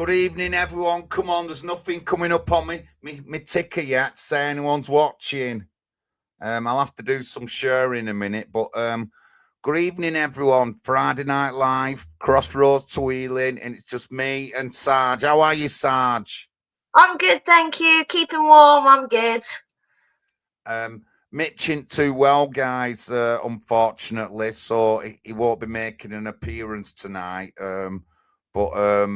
Good evening, everyone. Come on, there's nothing coming up on me ticker yet. Say anyone's watching. I'll have to do some sharing in a minute, but good evening, everyone. Friday Night Live, Crossroads to Wheeling, and it's just me and Sarge. How are you, Sarge? I'm good, thank you. Keeping warm. I'm good. Mitch ain't too well, guys, unfortunately, so he won't be making an appearance tonight. But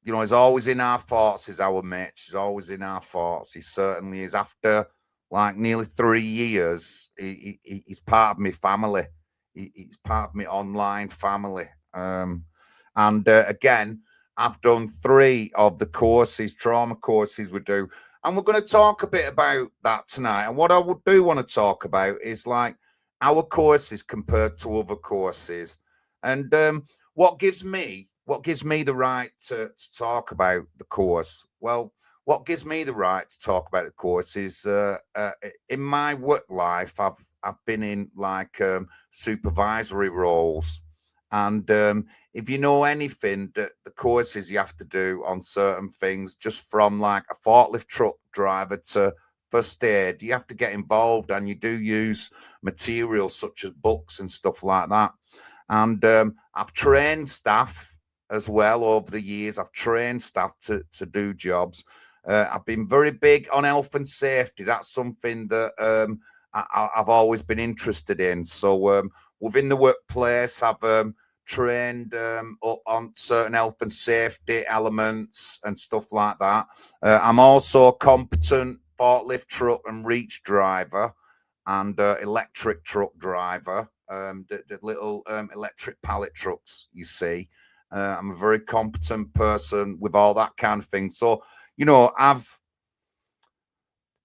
you know, he's always in our thoughts, is our Mitch. He's always in our thoughts. He certainly is. After like nearly 3 years, he's part of my family. He's part of my online family. And again, I've done 3 of the courses, trauma courses we do. And we're going to talk a bit about that tonight. And what I do want to talk about is like our courses compared to other courses. And what gives me the right to talk about the course? Well, what gives me the right to talk about the course is in my work life, I've been in like supervisory roles. And if you know anything, the courses you have to do on certain things, just from like a forklift truck driver to first aid, you have to get involved, and you do use materials such as books and stuff like that. And I've trained staff as well over the years. I've trained staff to do jobs. I've been very big on health and safety. That's something that I've always been interested in. So within the workplace, I've trained up on certain health and safety elements and stuff like that. I'm also a competent forklift truck and reach driver and electric truck driver. The little electric pallet trucks, you see. I'm a very competent person with all that kind of thing. So, you know, I've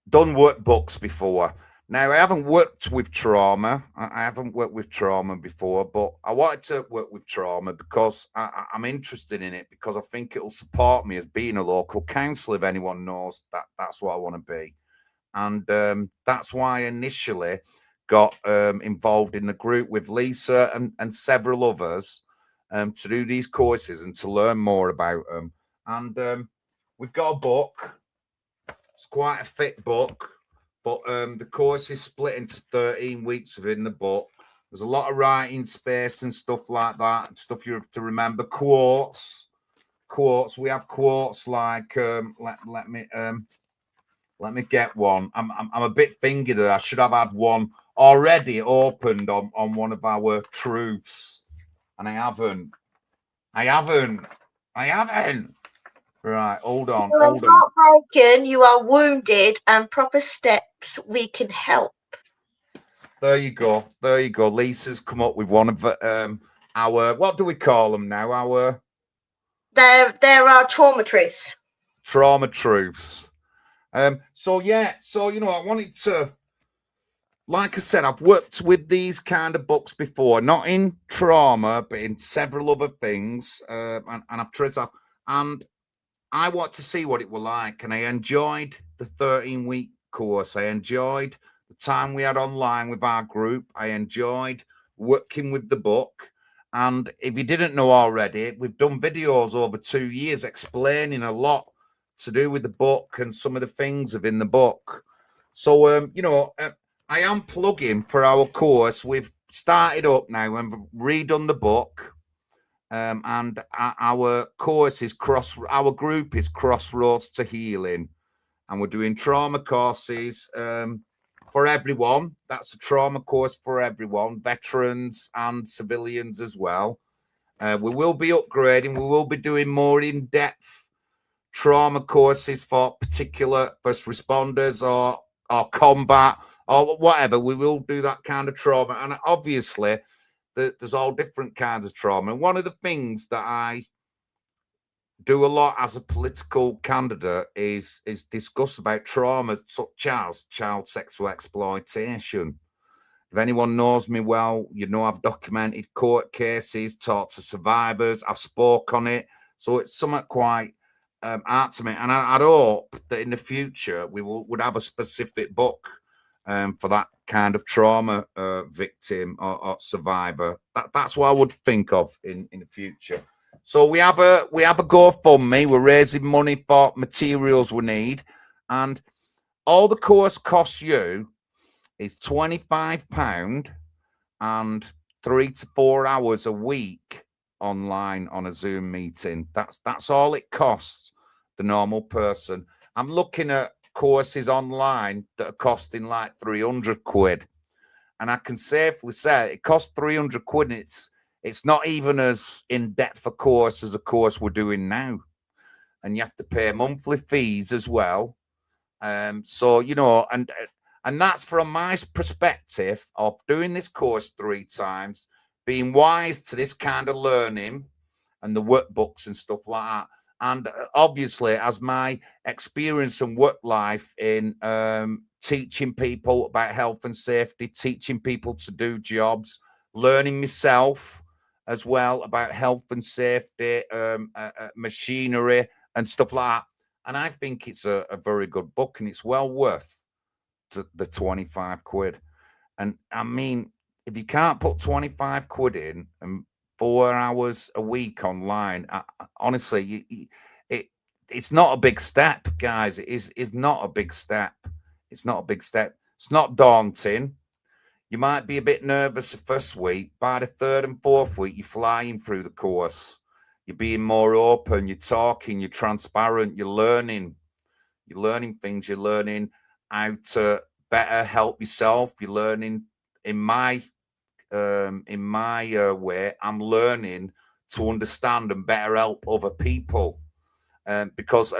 done workbooks before. Now, I haven't worked with trauma. I haven't worked with trauma before, but I wanted to work with trauma because I'm interested in it, because I think it'll support me as being a local councillor, if anyone knows that that's what I want to be. And that's why I initially got involved in the group with Lisa and several others to do these courses and to learn more about them. And we've got a book. It's quite a thick book. But the course is split into 13 weeks within the book. There's a lot of writing space and stuff like that, and stuff you have to remember. Quotes. We have quotes like let me get one. I'm a bit fingy there. I should have had one already opened on one of our truths, and I haven't. Right, hold on. You are not broken. You are wounded, and proper steps we can help. There you go. Lisa's come up with one of our, what do we call them now? Our There are trauma truths. Trauma truths. So you know, I wanted to, like I said, I've worked with these kind of books before, not in trauma, but in several other things, and I've tried stuff, and I want to see what it was like, and I enjoyed the 13-week course. I enjoyed the time we had online with our group. I enjoyed working with the book. And if you didn't know already, we've done videos over 2 years explaining a lot to do with the book and some of the things within the book. So, you know, I am plugging for our course. We've started up now and redone the book. And our course is our group is Crossroads to Healing, and we're doing trauma courses for everyone. That's a trauma course for everyone, veterans and civilians as well. We will be upgrading. We will be doing more in-depth trauma courses for particular first responders or combat or whatever. We will do that kind of trauma, and obviously there's all different kinds of trauma. And one of the things that I do a lot as a political candidate is discuss about trauma such as child sexual exploitation. If anyone knows me well, you know I've documented court cases, talked to survivors, I've spoke on it. So it's something quite art to me. And I'd hope that in the future we would have a specific book for that kind of trauma victim or survivor. That's what I would think of in the future. So we have a GoFundMe. We're raising money for materials we need, and all the course costs you is £25 and 3 to 4 hours a week online on a Zoom meeting. That's all it costs the normal person. I'm looking at courses online that are costing like 300 quid. And I can safely say it costs 300 quid. And it's not even as in-depth a course as a course we're doing now. And you have to pay monthly fees as well. So, and that's from my perspective of doing this course 3 times, being wise to this kind of learning and the workbooks and stuff like that. And obviously, as my experience and work life in teaching people about health and safety, teaching people to do jobs, learning myself as well about health and safety, machinery and stuff like that. And I think it's a very good book, and it's well worth the 25 quid. And I mean, if you can't put 25 quid in and 4 hours a week online, honestly, it's not a big step, guys. It's not a big step. It's not a big step. It's not daunting. You might be a bit nervous the first week. By the third and fourth week, you're flying through the course. You're being more open. You're talking. You're transparent. You're learning. You're learning things. You're learning how to better help yourself. You're learning. In my way, I'm learning to understand and better help other people. Because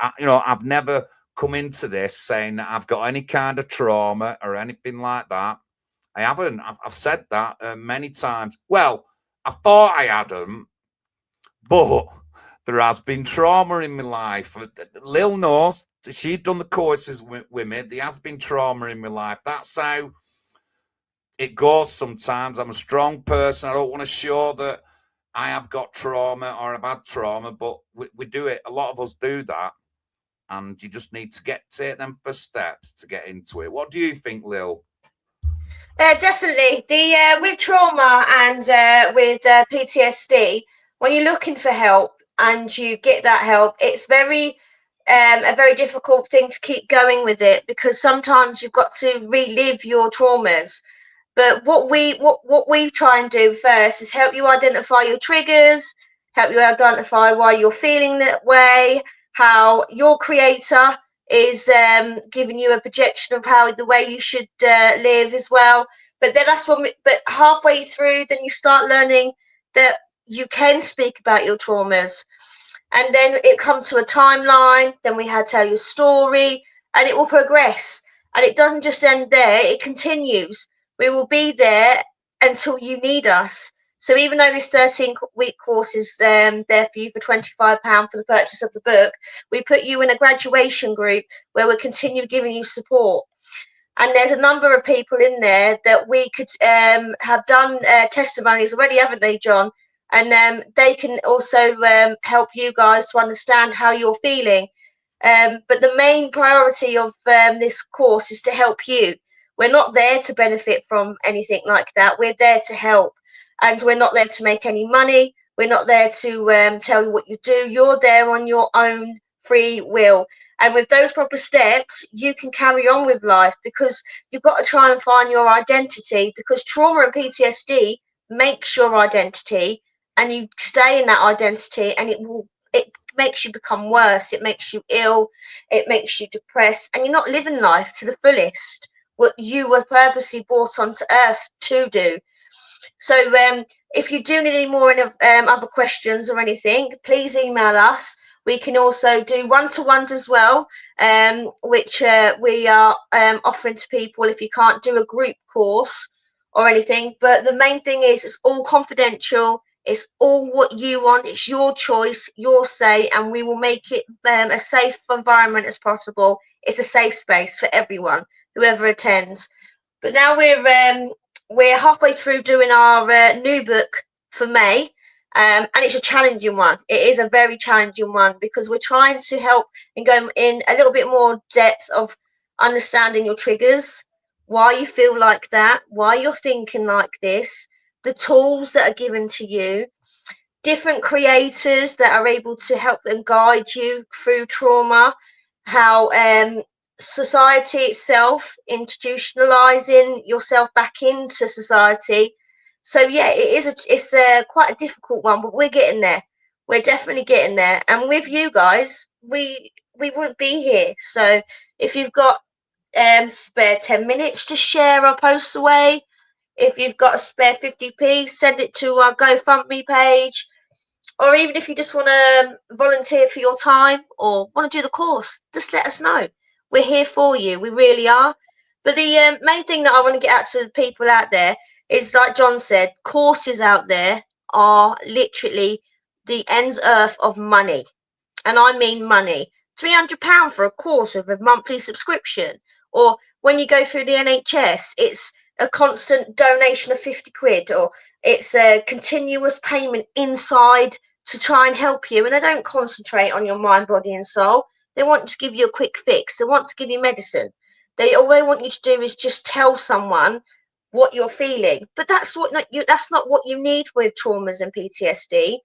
I've never come into this saying that I've got any kind of trauma or anything like that. I haven't. I've said that many times. Well, I thought I hadn't, but there has been trauma in my life. Lil knows. She's done the courses with me. There has been trauma in my life. That's how it goes sometimes. I'm a strong person. I don't want to show that I have got trauma or I've had trauma, but we do it. A lot of us do that. And you just need to take them first steps to get into it. What do you think, Lil? Definitely. The with trauma and with PTSD, when you're looking for help and you get that help, it's a very difficult thing to keep going with it, because sometimes you've got to relive your traumas. But what we try and do first is help you identify your triggers, help you identify why you're feeling that way, how your creator is giving you a projection of how the way you should live as well. But then but halfway through, then you start learning that you can speak about your traumas, and then it comes to a timeline. Then we had to tell your story, and it will progress, and it doesn't just end there. It continues. We will be there until you need us. So even though this 13-week course is there for you for £25 for the purchase of the book, we put you in a graduation group where we'll continue giving you support. And there's a number of people in there that we could have done testimonies already, haven't they, John? And they can also help you guys to understand how you're feeling. But the main priority of this course is to help you. We're not there to benefit from anything like that. We're there to help. And we're not there to make any money. We're not there to tell you what you do. You're there on your own free will. And with those proper steps, you can carry on with life, because you've got to try and find your identity, because trauma and PTSD makes your identity, and you stay in that identity, and it makes you become worse. It makes you ill. It makes you depressed, and you're not living life to the fullest, what you were purposely brought onto earth to do. So if you do need any more other questions or anything, please email us. We can also do one-to-ones as well, which we are offering to people if you can't do a group course or anything. But the main thing is it's all confidential. It's all what you want. It's your choice, your say, and we will make it a safe environment as possible. It's a safe space for everyone, whoever attends. But now we're halfway through doing our new book for May, and it's a challenging one. It is a very challenging one, because we're trying to help and go in a little bit more depth of understanding your triggers, why you feel like that, why you're thinking like this, the tools that are given to you, different creators that are able to help and guide you through trauma, how society itself institutionalizing yourself back into society. So yeah, it's a quite a difficult one, but we're getting there. We're definitely getting there, and with you guys, we wouldn't be here. So if you've got spare 10 minutes, just share our posts away. If you've got a spare 50p, send it to our GoFundMe page. Or even if you just want to volunteer for your time or want to do the course, just let us know. We're here for you. We really are. But the main thing that I want to get out to the people out there is, like John said, courses out there are literally the ends earth of money. And I mean money. £300 for a course with a monthly subscription. Or when you go through the NHS, it's a constant donation of 50 quid, or it's a continuous payment inside to try and help you. And they don't concentrate on your mind, body, and soul. They want to give you a quick fix. They want to give you medicine. All they want you to do is just tell someone what you're feeling. But that's not what you need with traumas and PTSD.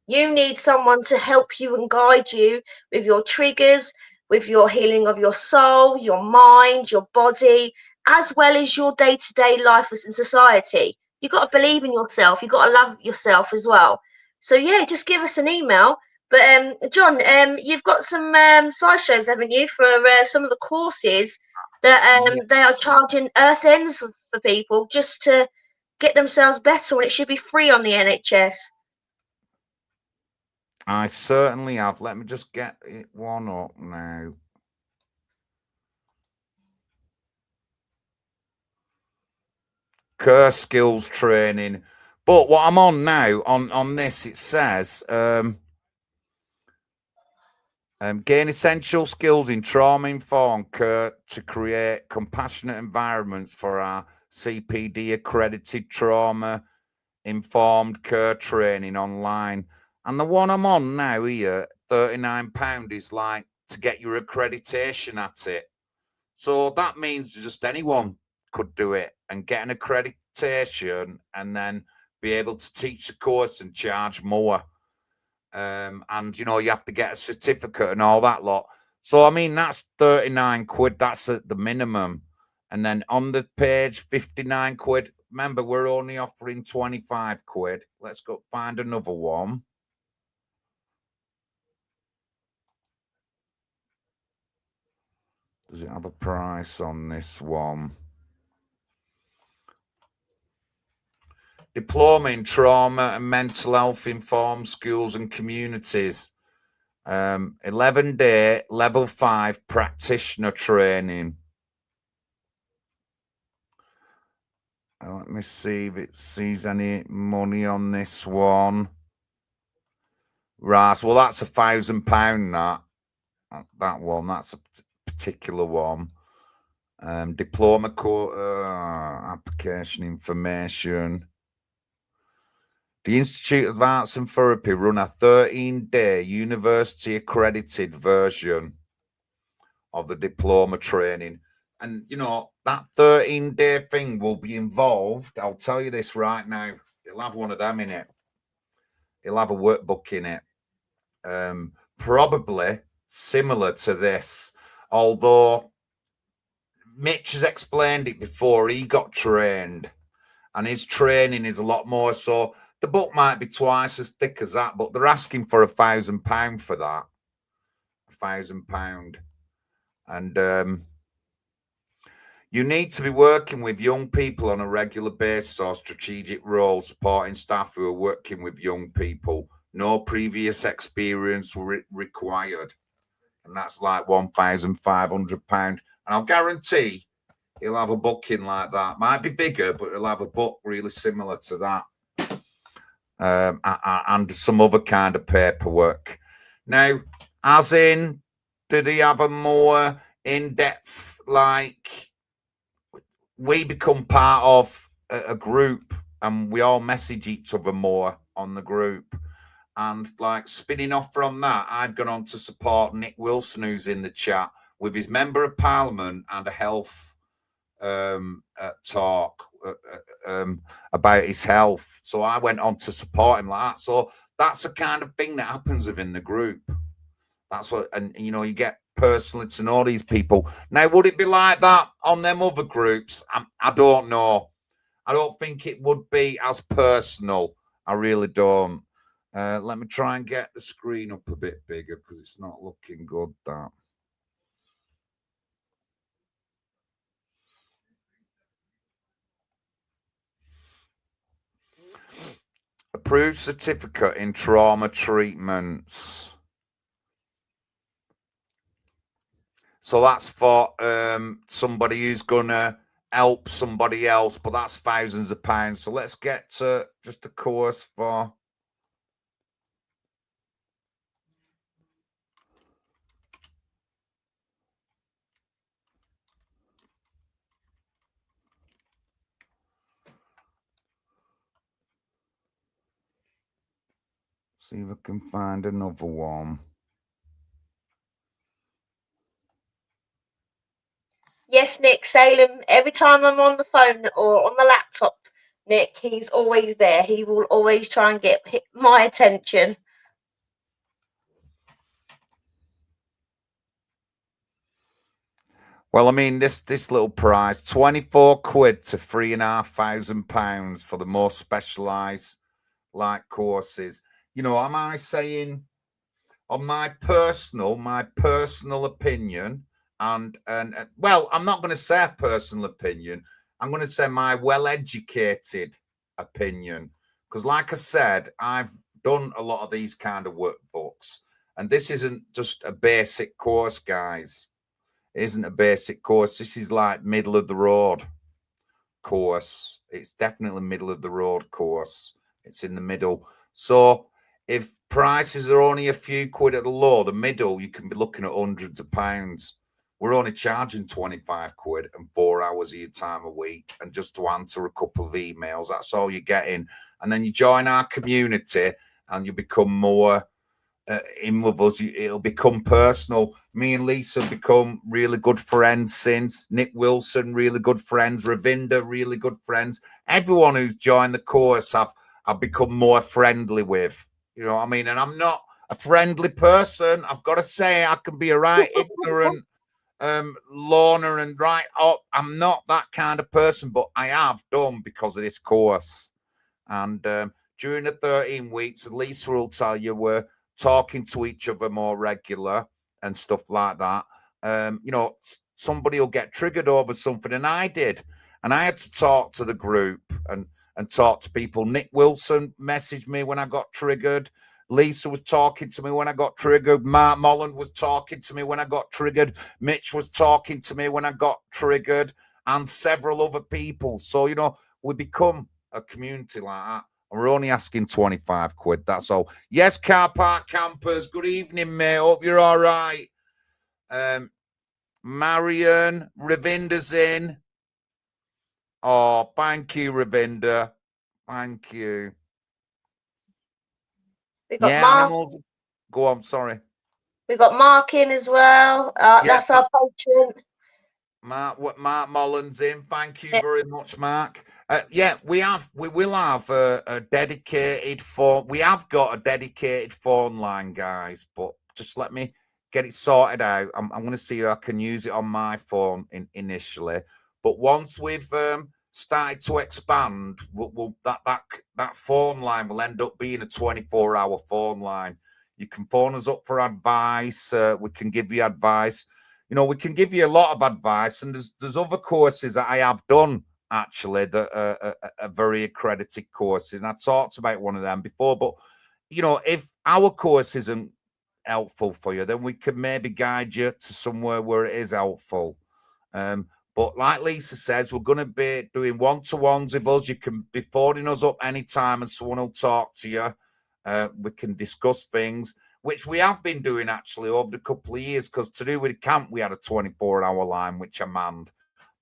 You need someone to help you and guide you with your triggers, with your healing of your soul, your mind, your body, as well as your day-to-day life in society. You've got to believe in yourself. You've got to love yourself as well. So yeah, just give us an email. But John, you've got some slideshows, haven't you, for some of the courses that they are charging earth ends for people just to get themselves better when it should be free on the NHS. I certainly have. Let me just get it one up now. Curse skills training. But what I'm on now, on this, it says gain essential skills in trauma-informed care to create compassionate environments for our CPD accredited trauma-informed care training online. And the one I'm on now here, £39, is like to get your accreditation at it. So that means just anyone could do it and get an accreditation and then be able to teach the course and charge more. And you have to get a certificate and all that lot. So I mean, that's 39 quid. That's at the minimum. And then on the page, 59 quid. Remember, we're only offering 25 quid. Let's go find another one. Does it have a price on this one? Diploma in Trauma and Mental Health Informed Schools and Communities. 11-day level 5 practitioner training. Let me see if it sees any money on this one. Right, well, that's £1,000. That one, that's a particular one. Diploma application information. The Institute of Arts and Therapy run a 13-day university accredited version of the diploma training. And, that 13-day thing will be involved. I'll tell you this right now. It'll have one of them in it. It'll have a workbook in it. Probably similar to this. Although Mitch has explained it before. He got trained. And his training is a lot more so. The book might be twice as thick as that, but they're asking for £1,000 for that. £1,000. And you need to be working with young people on a regular basis or strategic role, supporting staff who are working with young people. No previous experience required. And that's like £1,500. And I'll guarantee he'll have a booking like that. Might be bigger, but he'll have a book really similar to that. And some other kind of paperwork. Now, as in, did he have a more in-depth, like, we become part of a group and we all message each other more on the group. And like spinning off from that, I've gone on to support Nick Wilson, who's in the chat, with his Member of Parliament and a health talk about his health. So I went on to support him like that. So that's the kind of thing that happens within the group. That's what, and you know, you get personally to know these people. Now, would it be like that on them other groups? I don't know. I don't think it would be as personal. I really don't. Let me try and get the screen up a bit bigger because it's not looking good. That. Approved certificate in trauma treatments. So that's for somebody who's gonna help somebody else, but that's thousands of pounds. So let's get to just a course for. See if I can find another one. Yes, Nick, Salem, every time I'm on the phone or on the laptop, Nick, he's always there. He will always try and get my attention. Well, I mean, this little prize, 24 quid to £3,500 for the more specialised like courses. You know, am I saying on my personal opinion, and well, I'm not going to say a personal opinion. I'm going to say my well-educated opinion, because, like I said, I've done a lot of these kind of workbooks, and this isn't just a basic course, guys. It isn't a basic course. This is like middle of the road course. It's definitely middle of the road course. It's in the middle. So if prices are only a few quid at the low, the middle, you can be looking at hundreds of pounds. We're only charging 25 quid and 4 hours of your time a week. And just to answer a couple of emails, that's all you're getting. And then you join our community and you become more in with us. It'll become personal. Me and Lisa become really good friends since. Nick Wilson, really good friends. Ravinda, really good friends. Everyone who's joined the course, I've become more friendly with. You know what I mean? And I'm not a friendly person. I've got to say, I can be a right ignorant loner and right up. I'm not that kind of person, but I have done because of this course. And during the 13 weeks, Lisa will tell you we're talking to each other more regular and stuff like that. You know, somebody will get triggered over something, and I did. And I had to talk to the group and talk to people. Nick Wilson messaged me when I got triggered. Lisa was talking to me when I got triggered. Mark Molland was talking to me when I got triggered. Mitch was talking to me when I got triggered, and several other people. So, you know, we become a community like that. And we're only asking 25 quid. That's all. Yes, car park campers. Good evening, mate. Hope you're all right. Marion, Ravinda's in. Oh, thank you, Ravinda. Thank you. We got Yeah, Mark. animals. Go on, sorry. We got Mark in as well. Yeah, that's our patron. Mark Mullins in. Thank you very much, Mark. Yeah, we will have a dedicated phone. We have got a dedicated phone line, guys, but just let me get it sorted out. I'm going to see if I can use it on my phone initially. But once we've started to expand, that phone line will end up being a 24-hour phone line. You can phone us up for advice. We can give you advice. You know, we can give you a lot of advice, and there's other courses that I have done actually that are very accredited courses, and I talked about one of them before. But you know, if our course isn't helpful for you, then we can maybe guide you to somewhere where it is helpful. But like Lisa says, we're going to be doing one-to-ones with us. You can be phoning us up anytime, and someone will talk to you. We can discuss things, which we have been doing actually over the couple of years, because to do with camp, we had a 24-hour line, which I manned.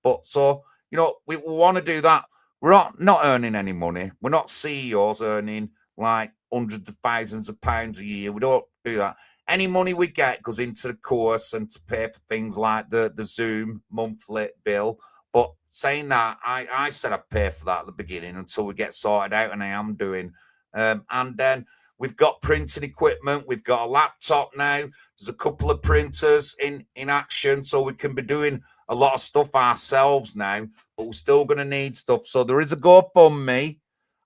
But so, you know, we want to do that. We're not earning any money. We're not CEOs earning like hundreds of thousands of pounds a year. We don't do that. Any money we get goes into the course and to pay for things like the Zoom monthly bill. But saying that, I said I'd pay for that at the beginning until we get sorted out, and I am doing. And then We've got printing equipment. We've got a laptop now. There's a couple of printers in action, so we can be doing a lot of stuff ourselves now, but we're still going to need stuff. So there is a GoFundMe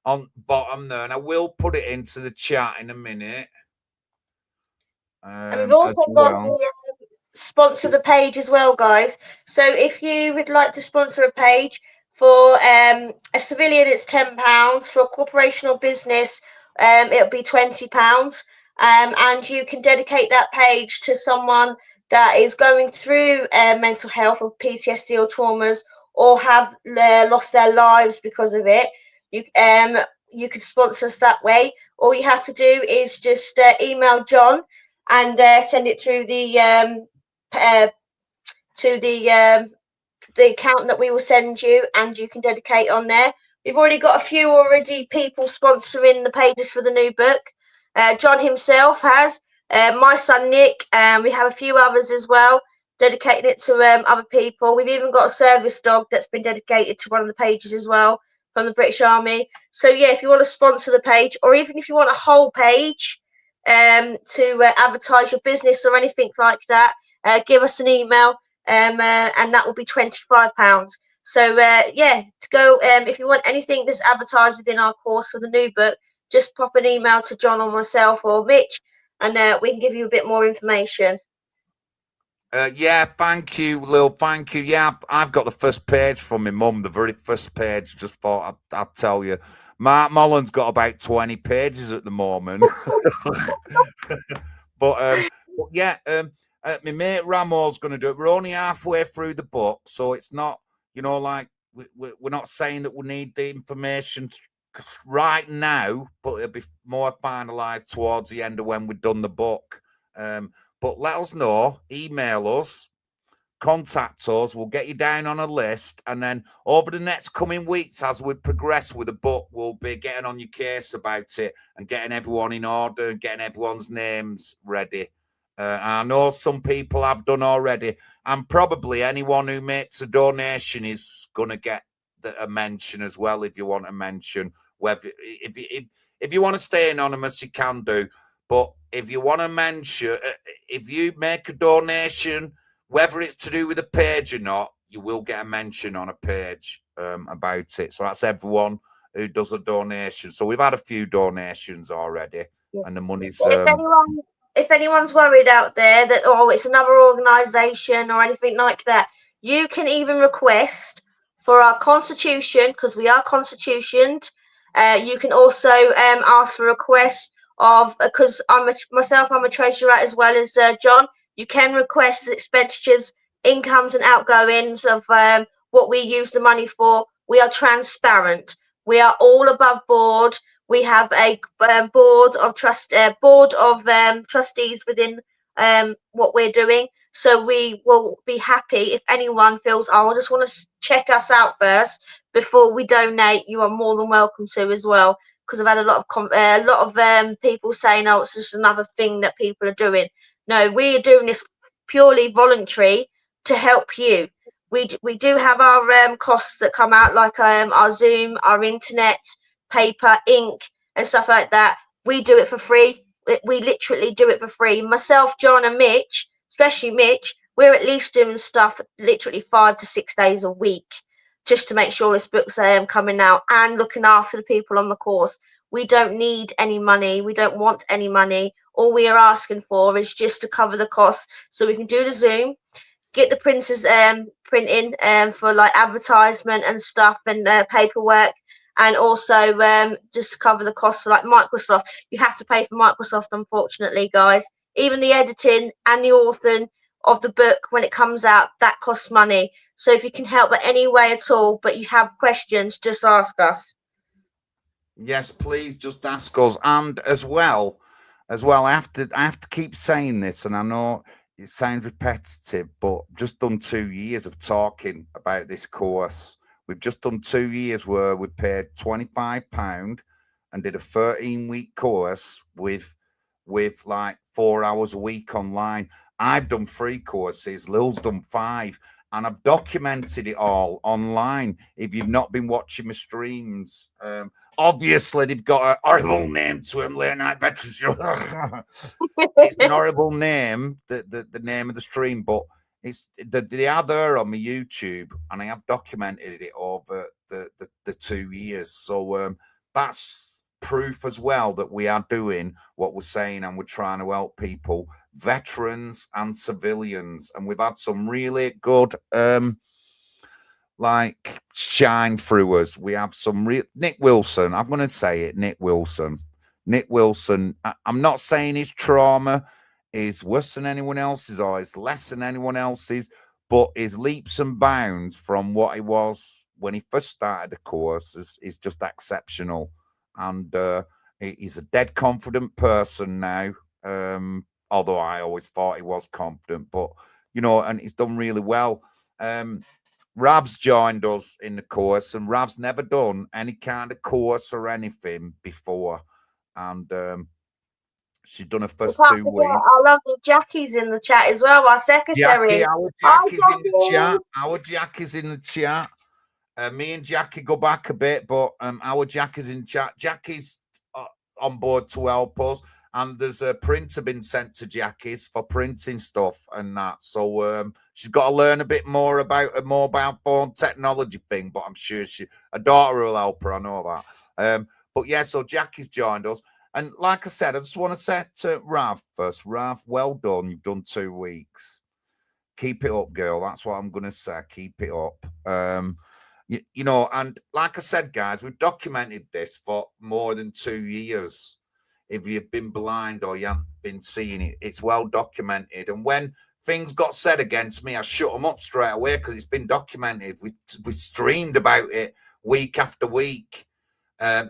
on bottom there, and I will put it into the chat in a minute. And we've also got the sponsor the page as well, guys. So if you would like to sponsor a page, for a civilian it's £10, for a corporation or business it'll be £20, and you can dedicate that page to someone that is going through mental health or PTSD or traumas, or have lost their lives because of it. You could sponsor us that way. All you have to do is just email John and send it through the to the account that we will send you, and you can dedicate on there. We've already got a few people sponsoring the pages for the new book. John himself has, my son Nick, and we have a few others as well, dedicating it to other people. We've even got a service dog that's been dedicated to one of the pages as well, from the British Army. So yeah, if you want to sponsor the page, or even if you want a whole page to advertise your business or anything like that, give us an email, and that will be £25. So yeah, to go, if you want anything that's advertised within our course for the new book, just pop an email to John or myself or Mitch, and we can give you a bit more information. Yeah, thank you, Lil. Thank you. Yeah, I've got the first page from my mum, the very first page. Just thought I'd tell you. Mark Mullen's got about 20 pages at the moment. but yeah, my mate Ramo's going to do it. We're only halfway through the book, so it's not, like we're not saying that we need the information right now, but it'll be more finalised towards the end of when we've done the book. But let us know, email us, contact us, we'll get you down on a list, and then over the next coming weeks, as we progress with the book, we'll be getting on your case about it and getting everyone in order and getting everyone's names ready. I know some people have done already, and probably anyone who makes a donation is going to get a mention as well. If you want a mention, whether if you want to stay anonymous, you can do. But if you want to mention, if you make a donation, whether it's to do with a page or not, you will get a mention on a page about it. So that's everyone who does a donation. So we've had a few donations already, and the money's. If anyone's worried out there that it's another organisation or anything like that, you can even request for our constitution, because we are constitutioned. You can also ask for a request of, because I'm a treasurer as well as John. You can request expenditures, incomes and outgoings of what we use the money for. We are transparent. We are all above board. We have a board of trustees within what we're doing. So we will be happy if anyone feels, I just want to check us out first before we donate. You are more than welcome to as well, because I've had a lot of people saying, it's just another thing that people are doing. No, we are doing this purely voluntary to help you. We do have our costs that come out, like our Zoom, our internet, paper, ink and stuff like that. We do it for free. We literally do it for free. Myself, John and Mitch, especially Mitch, we're at least doing stuff literally 5 to 6 days a week just to make sure this book's coming out and looking after the people on the course. We don't need any money. We don't want any money. All we are asking for is just to cover the costs so we can do the Zoom, get the printers printing for like advertisement and stuff and paperwork, and also just to cover the cost for like Microsoft. You have to pay for Microsoft, unfortunately, guys. Even the editing and the authoring of the book when it comes out, that costs money. So if you can help in any way at all, but you have questions, just ask us. Yes, please, just ask us. And as well, I have to keep saying this, and I know it sounds repetitive, but just done 2 years of talking about this course. We've just done 2 years where we paid £25 and did a 13-week course with like 4 hours a week online. I've done 3 courses, Lil's done 5, and I've documented it all online. If you've not been watching my streams, Obviously, they've got a horrible name to him, late night veteran show. It's an horrible name, the name of the stream, but it's they are there on my YouTube, and I have documented it over the 2 years. So that's proof as well that we are doing what we're saying, and we're trying to help people, veterans and civilians, and we've had some really good like shine through us. We have some Nick Wilson. I'm going to say it, Nick Wilson. Nick Wilson. I'm not saying his trauma is worse than anyone else's or is less than anyone else's, but his leaps and bounds from what he was when he first started the course is just exceptional. And he's a dead confident person now. Although I always thought he was confident, but and he's done really well. Rav's joined us in the course, and Rav's never done any kind of course or anything before. And she's done her first 2 weeks. Our lovely Jackie's in the chat as well, our secretary. Jackie, our Jackie's in the chat. Our Jackie's in the chat. Me and Jackie go back a bit, but our Jackie's in chat. Jackie's on board to help us. And there's a printer been sent to Jackie's for printing stuff and that. So she's got to learn a bit more about a mobile phone technology thing, but I'm sure her daughter will help her. I know that. But yeah, so Jackie's joined us. And like I said, I just want to say to Rav first. Rav, well done. You've done 2 weeks. Keep it up, girl. That's what I'm going to say. Keep it up. And like I said, guys, we've documented this for more than 2 years. If you've been blind or you haven't been seeing it, it's well documented. And when things got said against me, I shut them up straight away because it's been documented. We streamed about it week after week.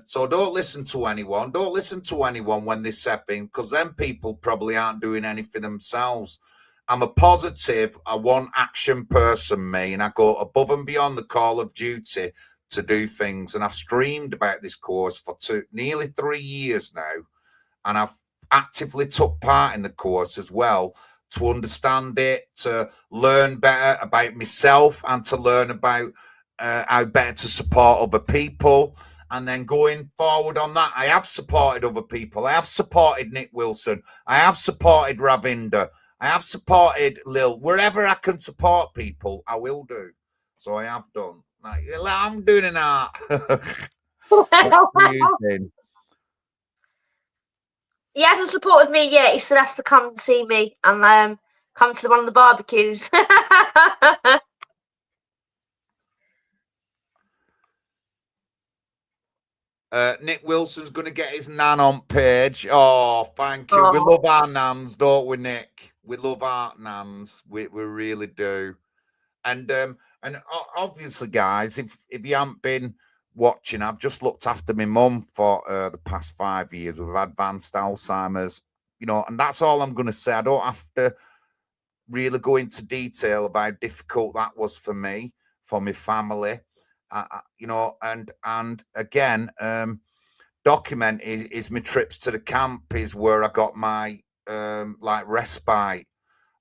So don't listen to anyone. Don't listen to anyone when they say things, because then people probably aren't doing anything themselves. I'm a positive, I want action person, me, and I go above and beyond the call of duty to do things. And I've streamed about this course for nearly 3 years now. And I've actively took part in the course as well to understand it, to learn better about myself, and to learn about how better to support other people. And then going forward on that, I have supported other people. I have supported Nick Wilson. I have supported Ravinder. I have supported Lil. Wherever I can support people, I will do. So I have done. Like, I'm doing an art. He hasn't supported me yet. He still has to come and see me and come to one of the barbecues. Nick Wilson's going to get his nan on page. Oh, thank you. We love our nans, don't we, Nick? We love our nans. We really do. And obviously, guys, if you haven't been watching, I've just looked after my mum for the past 5 years with advanced Alzheimer's, and that's all I'm going to say. I don't have to really go into detail about how difficult that was for me, for my family, and again, document is my trips to the camp is where I got my respite.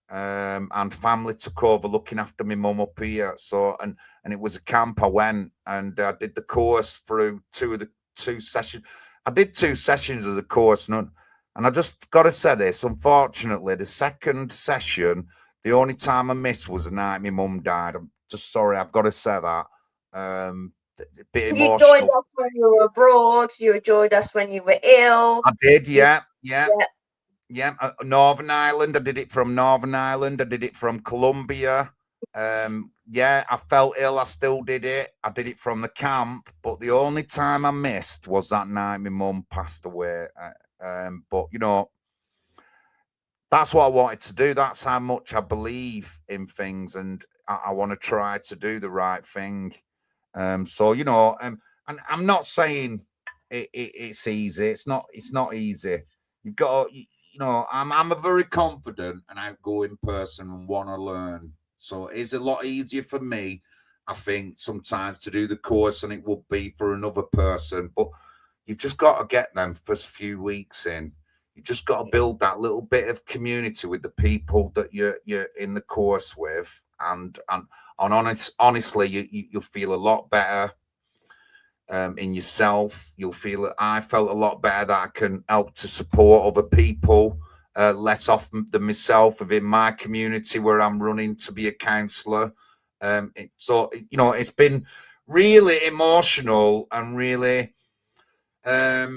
And family took over looking after my mum up here. So, and it was a camp I went, and I did the course through two sessions. I did 2 sessions of the course, and I just got to say this, unfortunately, the second session, the only time I missed was the night my mum died. I'm just sorry, I've got to say that. A bit emotional. You joined us when you were abroad. You joined us when you were ill. I did, yeah. Yeah, Northern Ireland. I did it from Northern Ireland. I did it from Colombia. Yeah, I felt ill. I still did it. I did it from the camp. But the only time I missed was that night my mum passed away. But, that's what I wanted to do. That's how much I believe in things. And I want to try to do the right thing. So, and I'm not saying it's easy. It's not easy. You've got to... I'm a very confident and outgoing person and want to learn. So it's a lot easier for me, I think, sometimes to do the course than it would be for another person. But you've just got to get them first few weeks in. You just got to build that little bit of community with the people that you're in the course with, and honestly, you'll feel a lot better. in yourself. You'll feel that I felt a lot better that I can help to support other people, less often than myself within my community where I'm running to be a counsellor. So, you know, it's been really emotional and really like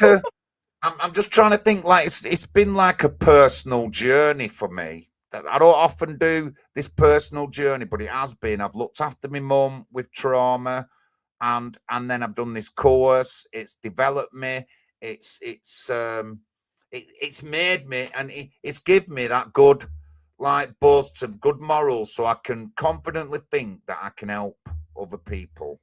a, I'm just trying to think, like it's been like a personal journey for me. I don't often do this personal journey, but it has been. I've looked after my mum with trauma, and then I've done this course. It's developed me. It's made me, and it's given me that good, like, boost of good morals, so I can confidently think that I can help other people.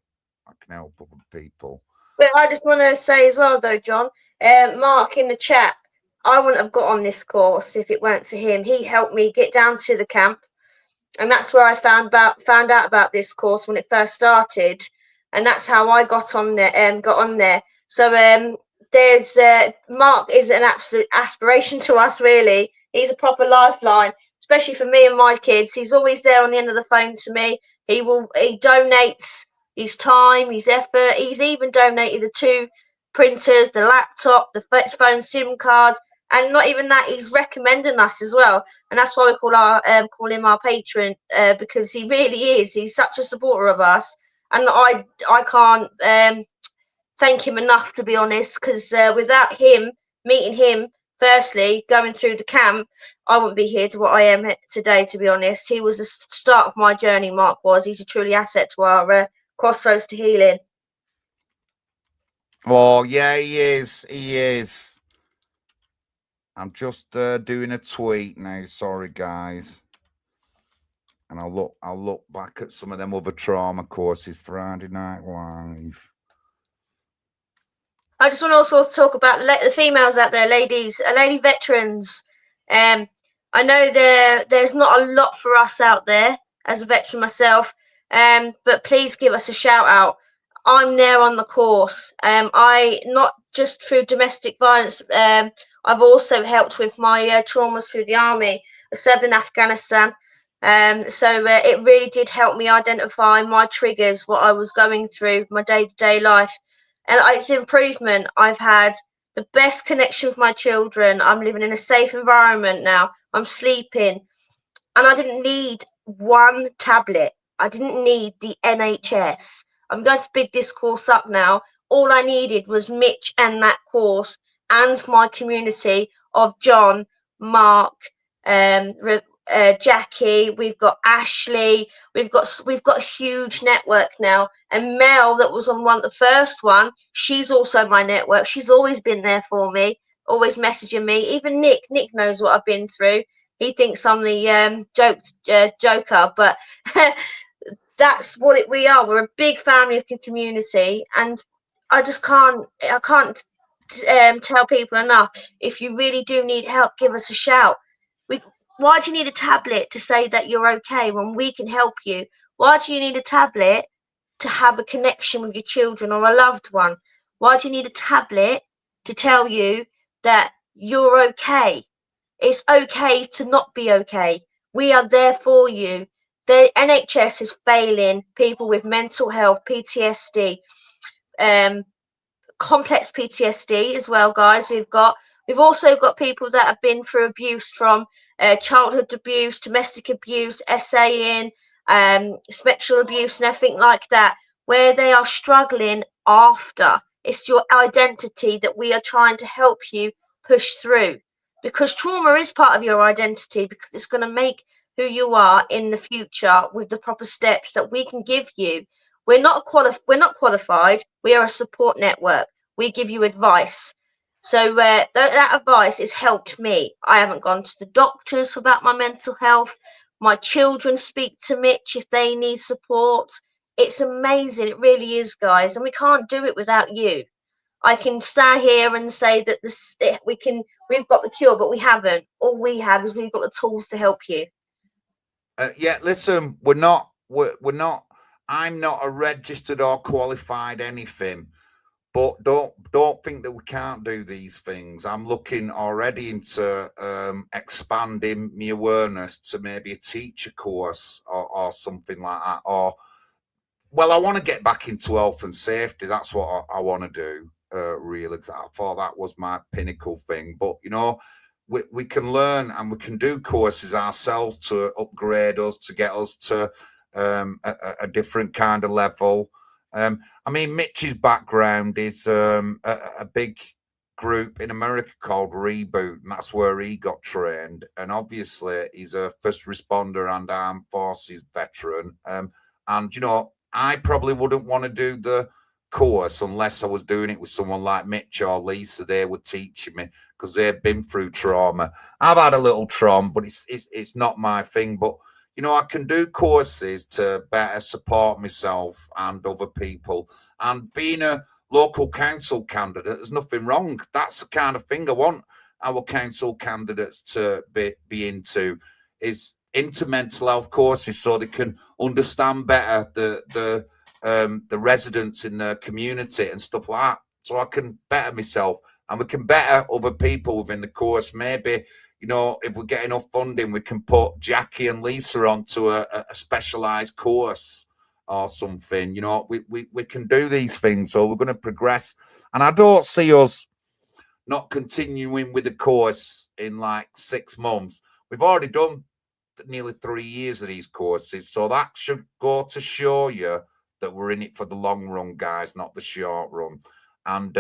I can help other people. But I just want to say as well, though, John, Mark in the chat, I wouldn't have got on this course if it weren't for him. He helped me get down to the camp, and that's where I found out about this course when it first started, and that's how I got on there. So there's Mark is an absolute aspiration to us, really. He's a proper lifeline, especially for me and my kids. He's always there on the end of the phone to me. He donates his time, his effort. He's even donated the 2 printers, the laptop, the phone SIM cards, and not even that, he's recommending us as well. And that's why we call him our patron, because he really is. He's such a supporter of us, and I can't thank him enough, to be honest, because without him, meeting him, firstly, going through the camp, I wouldn't be here to what I am today, to be honest. He was the start of my journey, Mark was. He's a truly asset to our Crossroads to Healing. Oh, yeah, he is. He is. I'm just doing a tweet now. Sorry, guys. And I'll look back at some of them other trauma courses. Friday Night Live. I just want to also talk about the females out there, ladies, lady veterans. I know there's not a lot for us out there as a veteran myself, but please give us a shout out. I'm there on the course. I not just through domestic violence. I've also helped with my traumas through the army. I served in Afghanistan. So it really did help me identify my triggers, what I was going through, my day-to-day life. And it's improvement. I've had the best connection with my children. I'm living in a safe environment now. I'm sleeping. And I didn't need one tablet. I didn't need the NHS. I'm going to big this course up now. All I needed was Mitch and that course and my community of John, Mark, Jackie. We've got Ashley. We've got a huge network now. And Mel, that was on the first one, she's also my network. She's always been there for me, always messaging me. Even Nick knows what I've been through. He thinks I'm the joker, but that's what we are. We're a big family of community, and I can't tell people enough. If you really do need help, give us a shout. Why do you need a tablet to say that you're okay when we can help you? Why do you need a tablet to have a connection with your children or a loved one? Why do you need a tablet to tell you that you're okay? It's okay to not be okay. We are there for you. The NHS is failing people with mental health, PTSD, complex PTSD as well, guys. We've also got people that have been through abuse, from childhood abuse, domestic abuse, SAing, sexual abuse, and everything like that, where they are struggling after. It's your identity that we are trying to help you push through, because trauma is part of your identity, because it's going to make who you are in the future with the proper steps that we can give you. We're not qualified. We are a support network. We give you advice. So that advice has helped me. I haven't gone to the doctors about my mental health. My children speak to Mitch if they need support. It's amazing. It really is, guys. And we can't do it without you. I can stand here and say that we've got the cure, but we haven't. All we have is we've got the tools to help you. Yeah, listen, we're not. I'm not a registered or qualified anything, but don't think that we can't do these things. I'm looking already into expanding my awareness to maybe a teacher course or something like that, or Well, I want to get back into health and safety. That's what I want to do. Really, I thought that was my pinnacle thing. But we can learn and we can do courses ourselves to upgrade us, to get us to a different kind of level. I mean, Mitch's background is a big group in America called Reboot, and that's where he got trained. And obviously, he's a first responder and armed forces veteran. And I probably wouldn't want to do the course unless I was doing it with someone like Mitch or Lisa. They were teaching me because they've been through trauma. I've had a little trauma, but it's not my thing. But I can do courses to better support myself and other people. And being a local council candidate, there's nothing wrong. That's the kind of thing I want our council candidates to be into, is into mental health courses so they can understand better the residents in the community and stuff like that. So I can better myself and we can better other people within the course. Maybe, if we get enough funding, we can put Jackie and Lisa onto a specialized course or something. We can do these things. So we're going to progress. And I don't see us not continuing with the course in like 6 months. We've already done nearly 3 years of these courses. So that should go to show you that we're in it for the long run, guys, not the short run. And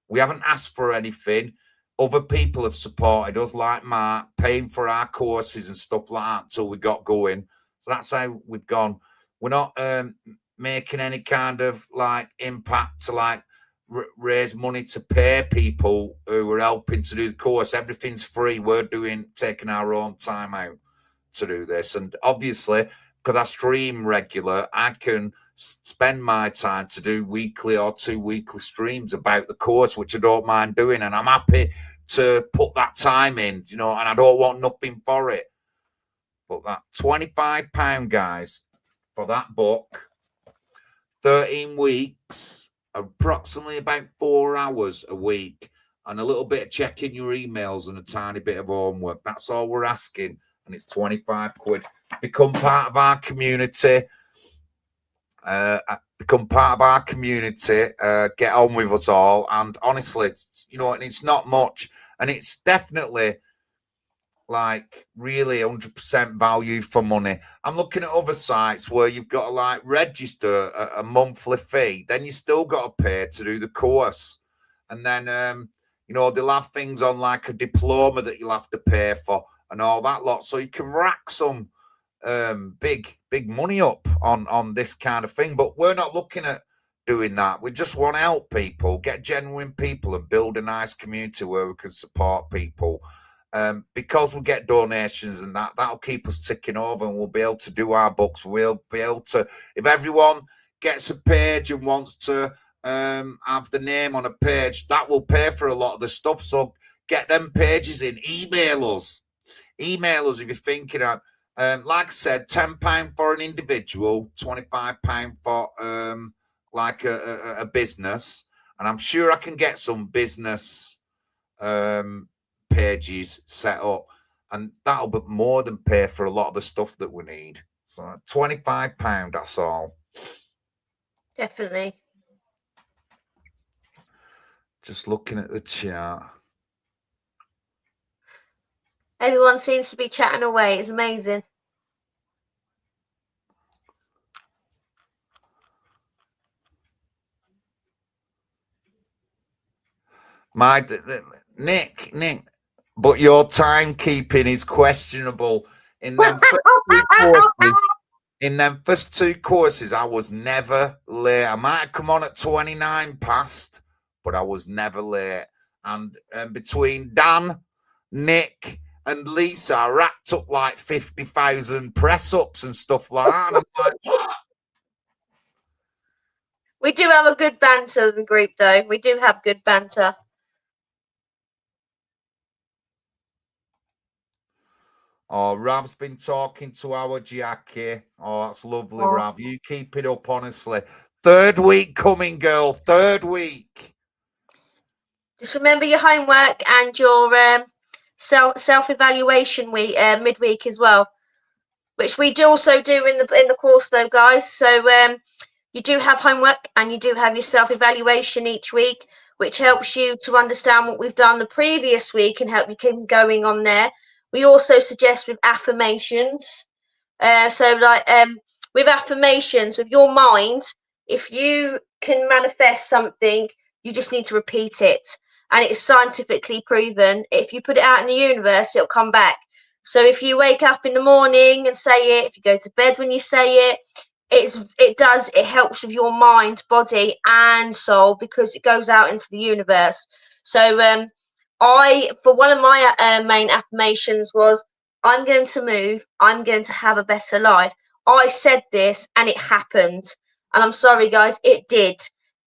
we haven't asked for anything. Other people have supported us, like Mark, paying for our courses and stuff like that until we got going. So that's how we've gone. We're not making any kind of like impact to like raise money to pay people who are helping to do the course. Everything's free. We're taking our own time out to do this. And obviously, because I stream regular, I can spend my time to do weekly or 2 weekly streams about the course, which I don't mind doing. And I'm happy to put that time in, and I don't want nothing for it. But that £25, guys, for that book, 13 weeks, approximately about 4 hours a week, and a little bit of checking your emails and a tiny bit of homework. That's all we're asking. And it's 25 quid. Become part of our community. Become part of our community. Get on with us all. And honestly, it's not much. And it's definitely like really 100% value for money. I'm looking at other sites where you've got to like register a monthly fee. Then you still got to pay to do the course. And then, they'll have things on like a diploma that you'll have to pay for and all that lot. So you can rack some big money up on this kind of thing. But we're not looking at doing that. We just want to help people, get genuine people and build a nice community where we can support people. Because we get donations and that'll keep us ticking over and we'll be able to do our books. We'll be able to, if everyone gets a page and wants to have the name on a page, that will pay for a lot of the stuff. So get them pages in. Email us if you're thinking of, like I said, £10 for an individual, £25 for like a business. And I'm sure I can get some business pages set up, and that'll be more than pay for a lot of the stuff that we need. So £25, that's all. Definitely. Just looking at the chat. Everyone seems to be chatting away. It's amazing. Nick, but your timekeeping is questionable. In them first 2 courses, I was never late. I might have come on at 29 past, but I was never late. And between Dan, Nick, and Lisa, I racked up like 50,000 press-ups and stuff like that. And I'm like, what? We do have a good banter in the group, though. We do have good banter. Oh, Rav's been talking to our Jackie. Oh, that's lovely, Rav. You keep it up, honestly. 3rd week coming, girl. 3rd week. Just remember your homework and your self-evaluation week, midweek as well, which we do also do in the course, though, guys. So you do have homework and you do have your self-evaluation each week, which helps you to understand what we've done the previous week and help you keep going on there. We also suggest with affirmations. With affirmations, with your mind, if you can manifest something, you just need to repeat it. And it's scientifically proven. If you put it out in the universe, it'll come back. So if you wake up in the morning and say it, if you go to bed when you say it, it helps with your mind, body, and soul because it goes out into the universe. So for one of my main affirmations was, I'm going to move, I'm going to have a better life. I said this and it happened. And I'm sorry, guys, it did.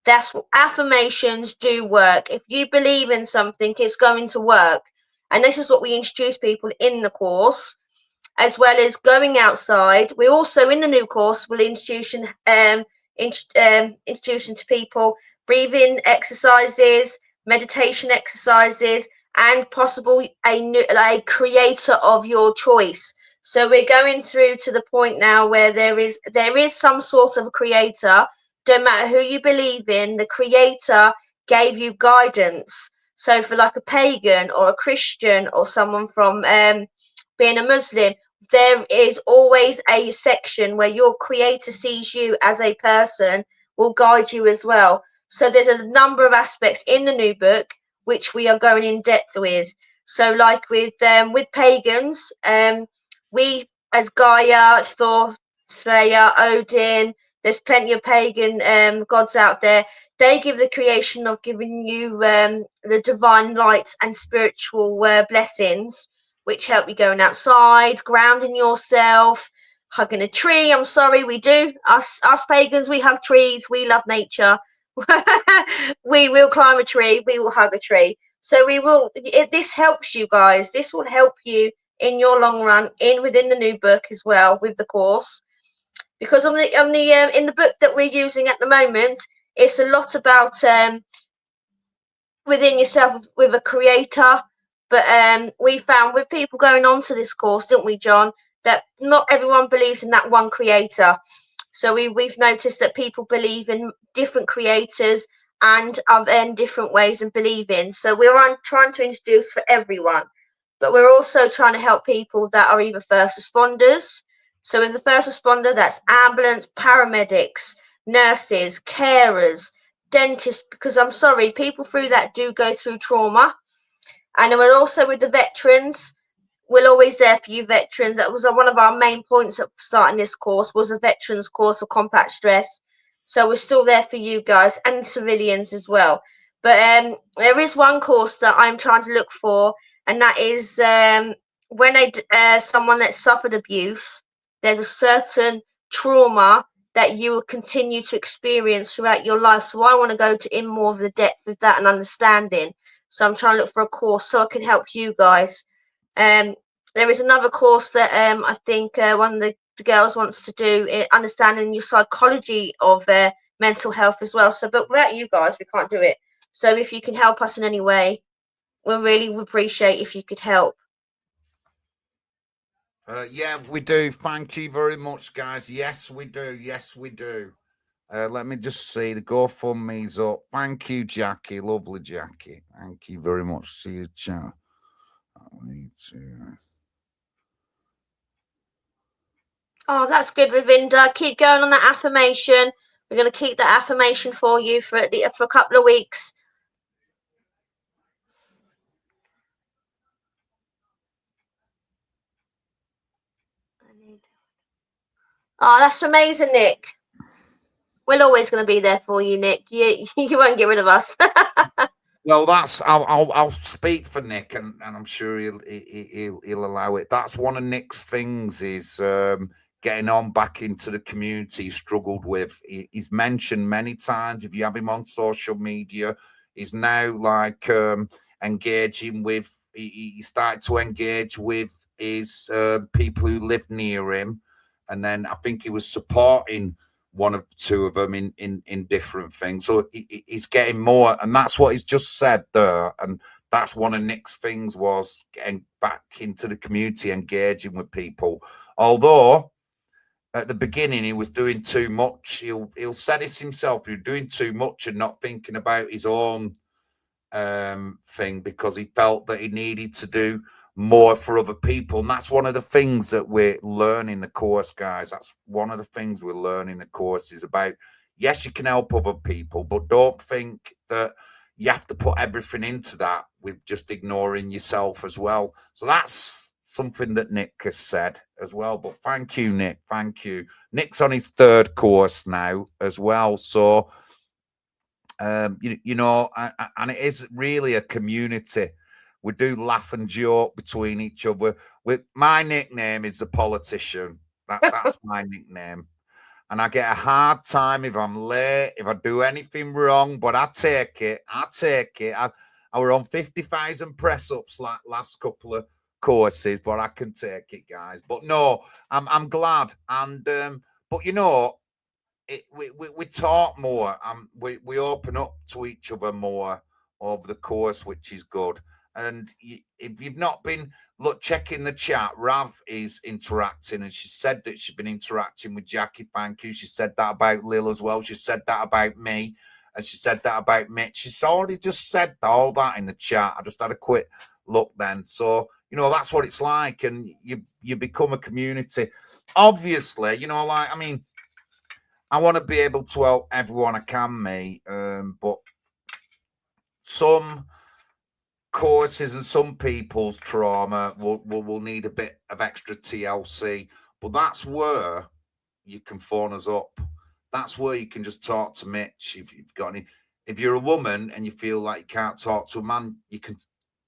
That's what affirmations do work. If you believe in something, it's going to work. And this is what we introduce people in the course, as well as going outside. We also, in the new course, will introducing to people breathing exercises, meditation exercises, and possible a creator of your choice. So we're going through to the point now where there is some sort of a creator. Don't matter who you believe in, the creator gave you guidance. So for like a pagan or a Christian or someone from being a Muslim, there is always a section where your creator sees you as a person, will guide you as well. So there's a number of aspects in the new book which we are going in depth with. So like with pagans, we as Gaia, Thor, Freya, Odin, there's plenty of pagan gods out there. They give the creation of giving you the divine light and spiritual blessings, which help you going outside, grounding yourself, hugging a tree. I'm sorry, we do. Us pagans, we hug trees. We love nature. We will climb a tree. We will hug a tree. So we will. This helps you guys. This will help you in your long run, within the new book as well with the course. Because in the book that we're using at the moment, it's a lot about within yourself with a creator. But we found with people going on to this course, didn't we, John, that not everyone believes in that one creator. So we've noticed that people believe in different creators and in different ways of believing. So we're trying to introduce for everyone. But we're also trying to help people that are either first responders. So with the first responder, that's ambulance, paramedics, nurses, carers, dentists, because I'm sorry, people through that do go through trauma. And then we're also with the veterans. We're always there for you veterans. That was one of our main points of starting this course, was a veterans course for combat stress. So we're still there for you guys and civilians as well. But there is one course that I'm trying to look for, and that is when someone that suffered abuse, there's a certain trauma that you will continue to experience throughout your life. So I want to go in more of the depth with that and understanding. So I'm trying to look for a course so I can help you guys. There is another course that I think one of the girls wants to do, understanding your psychology of mental health as well. So, but without you guys, we can't do it. So if you can help us in any way, we really would appreciate if you could help. Yeah, we do. Thank you very much, guys. Yes, we do. Yes, we do. Let me just see. The GoFundMe's up. Thank you, Jackie. Lovely, Jackie. Thank you very much. See you, chat. I need to. Oh, that's good, Ravinda. Keep going on that affirmation. We're going to keep that affirmation for you for a couple of weeks. Oh, that's amazing, Nick. We're always going to be there for you, Nick. You won't get rid of us. Well, that's I'll speak for Nick, and I'm sure he'll allow it. That's one of Nick's things is getting on back into the community he struggled with. He's mentioned many times, if you have him on social media, he's now like engaging with. He started to engage with his people who live near him, and then I think he was supporting one of two of them in different things. So he's getting more, and that's what he's just said there. And that's one of Nick's things, was getting back into the community, engaging with people. Although at the beginning he was doing too much. He'll said it himself. He was doing too much and not thinking about his own thing because he felt that he needed to do more for other people. And that's one of the things that we're learning the course, guys. That's one of the things we're learning the course is about. Yes, you can help other people, but don't think that you have to put everything into that with just ignoring yourself as well. So that's something that Nick has said as well. But thank you, Nick. Thank you. Nick's on his third course now as well. So and it is really a community. We do laugh and joke between each other. My nickname is the politician. That's my nickname. And I get a hard time if I'm late, if I do anything wrong, but I take it. I were on 50,000 press ups like last couple of courses, but I can take it, guys. But no, I'm glad. And but we talk more. We open up to each other more over the course, which is good. And if you've not been checking the chat, Rav is interacting, and she said that she's been interacting with Jackie. Thank you. She said that about Lil as well. She said that about me, and she said that about Mitch. She's already just said all that in the chat. I just had a quick look then. So that's what it's like, and you become a community. Obviously, I want to be able to help everyone I can, mate. But some courses and some people's trauma will need a bit of extra TLC. But that's where you can phone us up. That's where you can just talk to Mitch. If you've got any, if you're a woman and you feel like you can't talk to a man, you can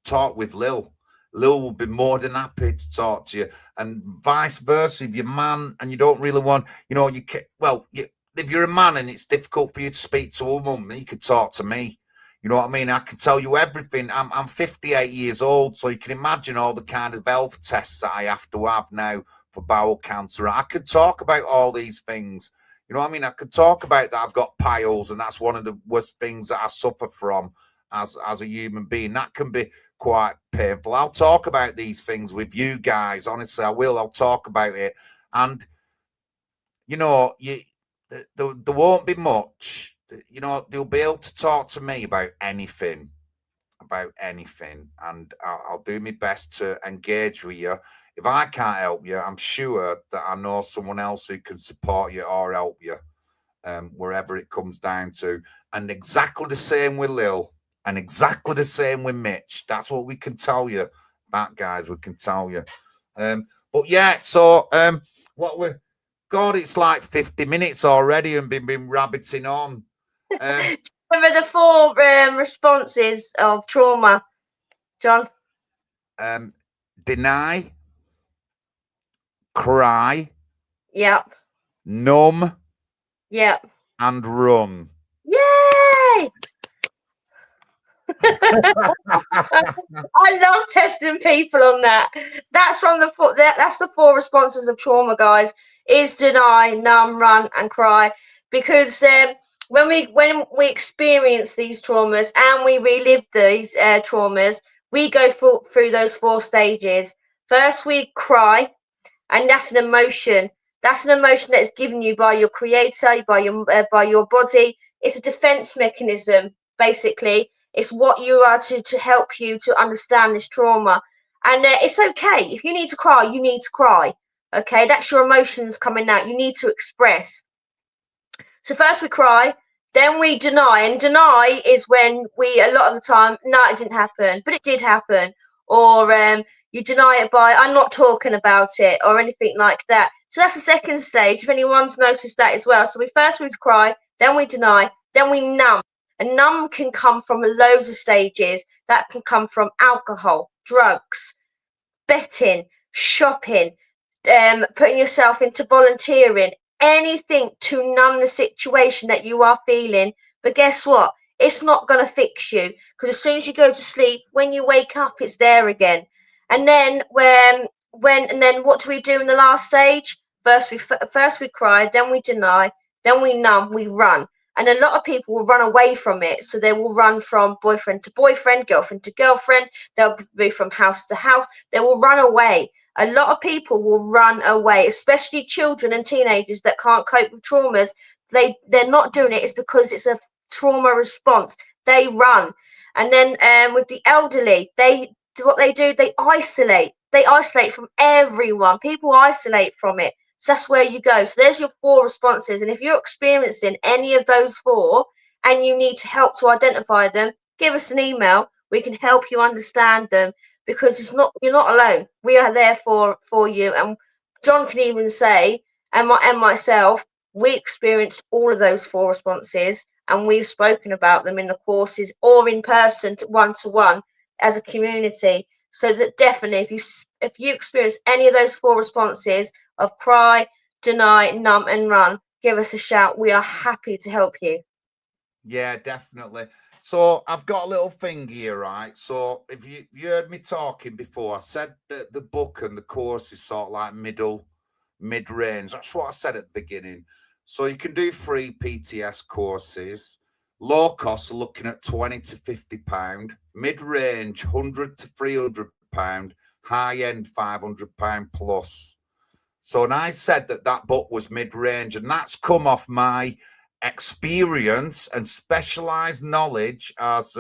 talk with Lil. Lil will be more than happy to talk to you, and vice versa. If you're a man and you don't really want, if you're a man and it's difficult for you to speak to a woman, you can talk to me. You know what I mean? I can tell you everything. I'm 58 years old, so you can imagine all the kind of health tests that I have to have now for bowel cancer. I could talk about all these things. You know what I mean? I could talk about that I've got piles, and that's one of the worst things that I suffer from as a human being. That can be quite painful. I'll talk about these things with you guys. Honestly, I will. I'll talk about it. And, there won't be much. They'll be able to talk to me about anything, and I'll do my best to engage with you. If I can't help you, I'm sure that I know someone else who can support you or help you, wherever it comes down to. And exactly the same with Lil, and exactly the same with Mitch. That's what we can tell you. That, guys, we can tell you. But yeah, so God, it's like 50 minutes already and been rabbiting on. Remember the 4 responses of trauma, John? Deny, cry, Yep. numb, Yep. and run. Yay! I love testing people on that. That's from the 4. That's the 4 responses of trauma, guys. Is deny, numb, run, and cry. Because when we experience these traumas and we relive these traumas, we go through those 4 stages. First, we cry, and that's an emotion. That's an emotion that is given you by your creator, by your body. It's a defense mechanism, basically. It's what you are to help you to understand this trauma. And it's okay. If you need to cry, you need to cry. Okay, that's your emotions coming out. You need to express. So first we cry, then we deny. And deny is when a lot of the time, no, it didn't happen, but it did happen. Or you deny it by, I'm not talking about it, or anything like that. So that's the second stage, if anyone's noticed that as well. So we cry, then we deny, then we numb. And numb can come from loads of stages. That can come from alcohol, drugs, betting, shopping, putting yourself into volunteering, anything to numb the situation that you are feeling. But guess what? It's not going to fix you, because as soon as you go to sleep, when you wake up, it's there again. And then what do we do in the last stage? First we cry, then we deny, then we numb, we run. And a lot of people will run away from it. So they will run from boyfriend to boyfriend, girlfriend to girlfriend. They'll be from house to house. They will run away. a lot of people will run away, especially children and teenagers that can't cope with traumas. They're not doing it. It's because it's a trauma response. They run. And then with the elderly, what they do, they isolate. They isolate from everyone. People isolate from it. So that's where you go. So there's your 4 responses. And if you're experiencing any of those 4 and you need help to identify them, give us an email. We can help you understand them, because you're not alone. We are there for you. And John can even say, and myself, we experienced all of those 4 responses, and we've spoken about them in the courses or in person, one-to-one, as a community. So that definitely, if you experience any of those 4 responses of cry, deny, numb, and run, give us a shout. We are happy to help you. Yeah, definitely. So I've got a little thing here, right? So if you heard me talking before, I said that the book and the course is sort of like mid-range. That's what I said at the beginning. So you can do free PTS courses. Low cost, looking at 20 to 50 pound. Mid-range, 100 to 300 pound. High end, 500 pound plus. So, and I said that book was mid-range, and that's come off my experience and specialized knowledge as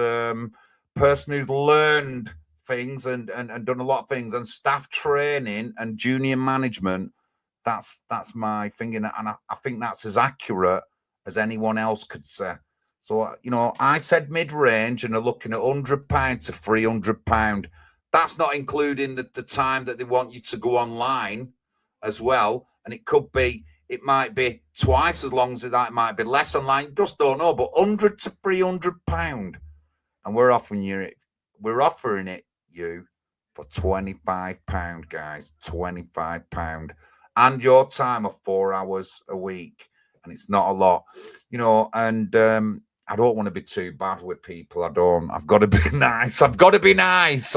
person who's learned things and done a lot of things, and staff training and junior management. That's my thing, and I think that's as accurate as anyone else could say. So, I said mid-range, and they're looking at £100 to £300. That's not including the time that they want you to go online as well. And it might be twice as long as that, might be less online, just don't know. But £100 to £300, and we're offering it you for £25, guys. £25, and your time of 4 hours a week, and it's not a lot, and I don't want to be too bad with people. I've got to be nice. So I've got to be nice.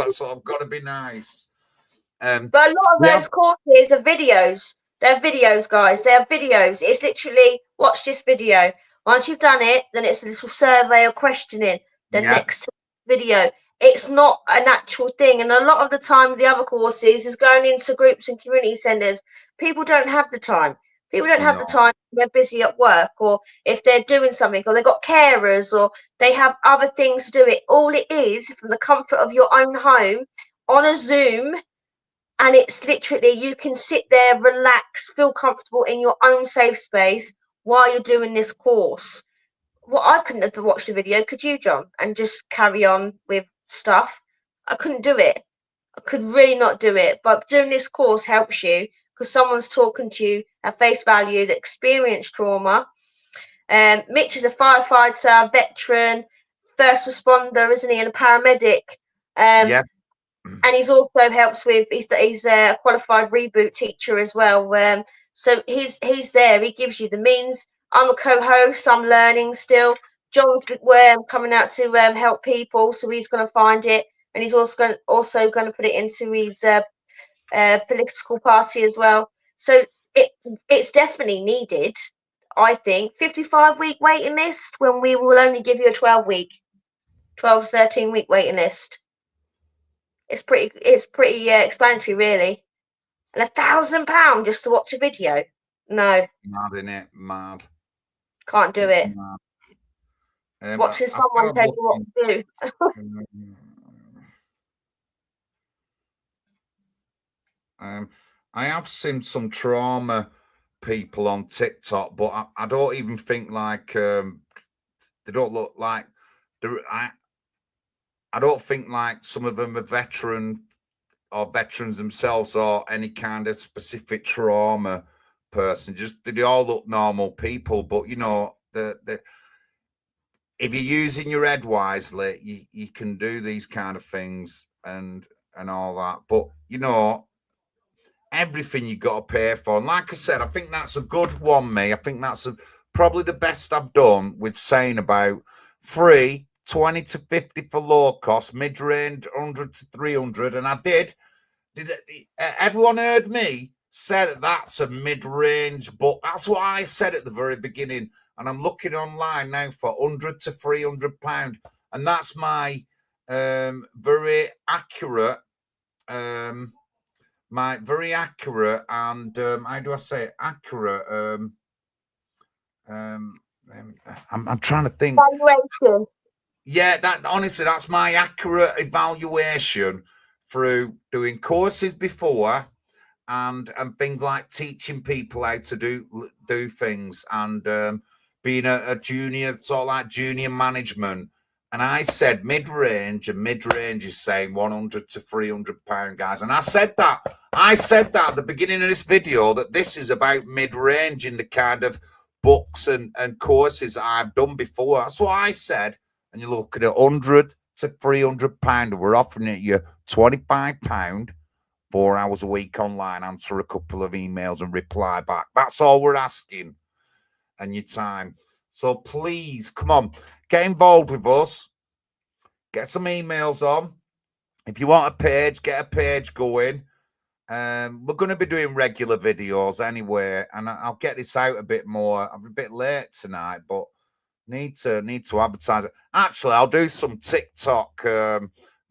But a lot of those courses are videos. They're videos, guys. They're videos. It's literally, watch this video. Once you've done it, then it's a little survey or questioning. The next video. It's not an actual thing. And a lot of the time, the other courses is going into groups and community centres. People don't have the time. People don't have the time. They're busy at work, or if they're doing something, or they've got carers, or they have other things to do. It all it is from the comfort of your own home on a Zoom. And it's literally, you can sit there, relax, feel comfortable in your own safe space while you're doing this course. Well, I couldn't have watched the video, could you, John? And just carry on with stuff. I couldn't do it. I could really not do it. But doing this course helps you, because someone's talking to you at face value that experienced trauma. Mitch is a firefighter, veteran, first responder, isn't he, and a paramedic. And he's also helps with. He's a qualified reboot teacher as well. So he's there. He gives you the means. I'm a co-host. I'm learning still. John's coming out to help people, so he's going to find it, and he's also going to put it into his political party as well. So it's definitely needed. I think 55-week waiting list when we will only give you a 12 to 13 week waiting list. It's pretty explanatory, really. And £1,000 just to watch a video? No. Mad, innit? Mad. Can't do it. Watching someone tell you what to do. I have seen some trauma people on TikTok, but I don't even think like they don't look like I don't think like some of them are veterans themselves, or any kind of specific trauma person. Just they all look normal people, but if you're using your head wisely, you can do these kind of things and all that. But everything you got to pay for. And like I said, I think that's a good one, me. I think that's probably the best I've done with saying about free, 20 to 50 for low cost, mid-range 100 to 300. And I did everyone heard me say that that's a mid-range, but that's what I said at the very beginning. And I'm looking online now for 100 to 300 pound, and that's my very accurate my very accurate and how do I say it? Accurate. I'm trying to think. Evaluation. Yeah, that honestly, that's my accurate evaluation through doing courses before and things like teaching people how to do things and being a junior, sort of like junior management. And I said mid-range, and mid-range is saying 100 to 300 pound guys. And I said that at the beginning of this video that this is about mid-range in the kind of books and courses that I've done before. That's what I said. And you look at it, 100 to 300 pound. We're offering it you 25 pound. 4 hours a week online, answer a couple of emails and reply back. That's all we're asking. And your time. So please, come on, get involved with us. Get some emails on. If you want a page, get a page going. We're going to be doing regular videos anyway, and I'll get this out a bit more. I'm a bit late tonight, but need to advertise it. Actually, I'll do some TikTok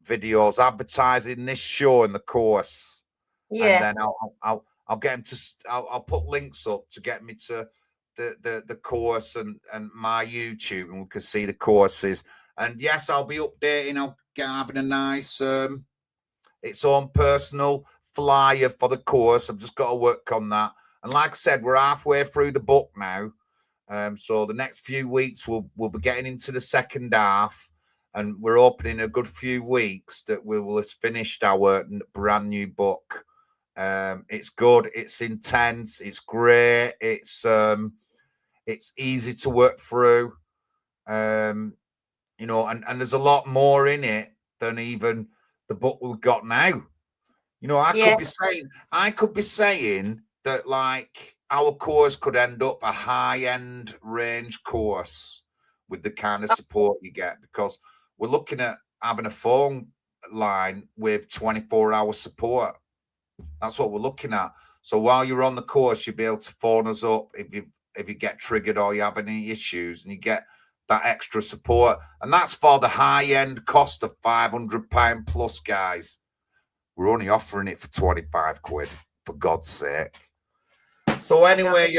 videos advertising this show in the course. Yeah. And then I'll get him to I'll put links up to get me to the course and my YouTube, and we can see the courses. And yes, I'll be updating. I'll get having a nice its own personal flyer for the course. I've just got to work on that. And like I said, we're halfway through the book now. So the next few weeks we'll be getting into the second half, and we're hoping in a good few weeks that we will have finished our brand new book. It's good, it's intense, it's great, it's easy to work through. You know, and there's a lot more in it than even the book we've got now. You know, I could be saying that like our course could end up a high-end range course with the kind of support you get, because we're looking at having a phone line with 24-hour support. That's what we're looking at. So while you're on the course, you'll be able to phone us up if you get triggered or you have any issues, and you get that extra support. And that's for the high-end cost of £500 plus, guys. We're only offering it for 25 quid, for God's sake. So anyway,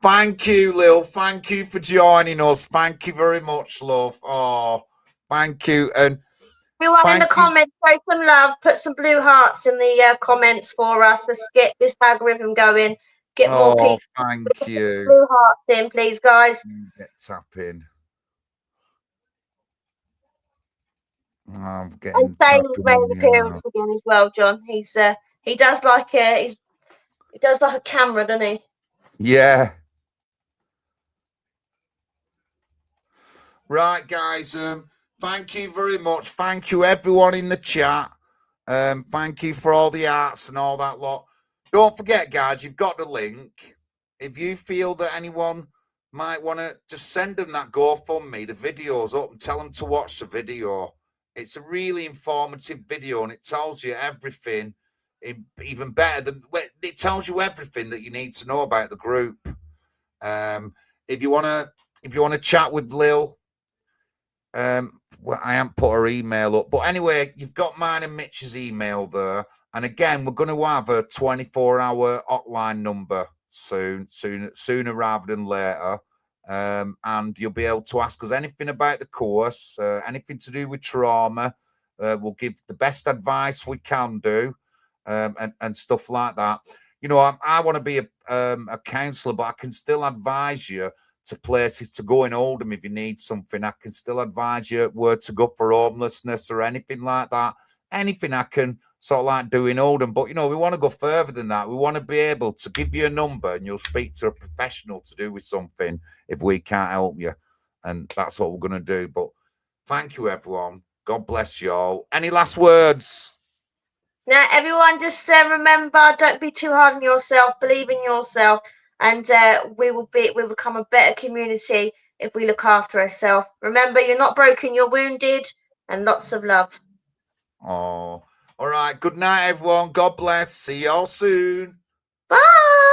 thank you, Lil. Thank you for joining us. Thank you very much, love. Oh, thank you. And everyone in the comments, show some love. Put some blue hearts in the comments for us. Let's get this algorithm going. Get more people. Thank you. Blue hearts in, please, guys. Get tapping. I'm getting. And made an appearance again as well, John. He does like a camera, doesn't he? Yeah. Right, guys. Thank you very much. Thank you, everyone in the chat. Thank you for all the arts and all that lot. Don't forget, guys, you've got the link. If you feel that anyone might want to just send them that GoFundMe, the video's up, and tell them to watch the video. It's a really informative video, and it tells you everything, even better than it tells you everything that you need to know about the group. If you want to chat with Lil, well, I haven't put her email up, but anyway, you've got mine and Mitch's email there. And again, we're going to have a 24-hour hotline number sooner rather than later. And you'll be able to ask us anything about the course, anything to do with trauma. We'll give the best advice we can do, and stuff like that. You know, I want to be a counsellor, but I can still advise you to places to go in Oldham if you need something. I can still advise you where to go for homelessness or anything like that. Anything I can sort of like do in Oldham. But, you know, we want to go further than that. We want to be able to give you a number and you'll speak to a professional to do with something if we can't help you. And that's what we're going to do. But thank you, everyone. God bless you all. Any last words? Now, everyone, just remember, don't be too hard on yourself. Believe in yourself. And we'll become a better community if we look after ourselves. Remember, you're not broken, you're wounded. And lots of love. Oh, all right. Good night, everyone. God bless. See y'all soon. Bye.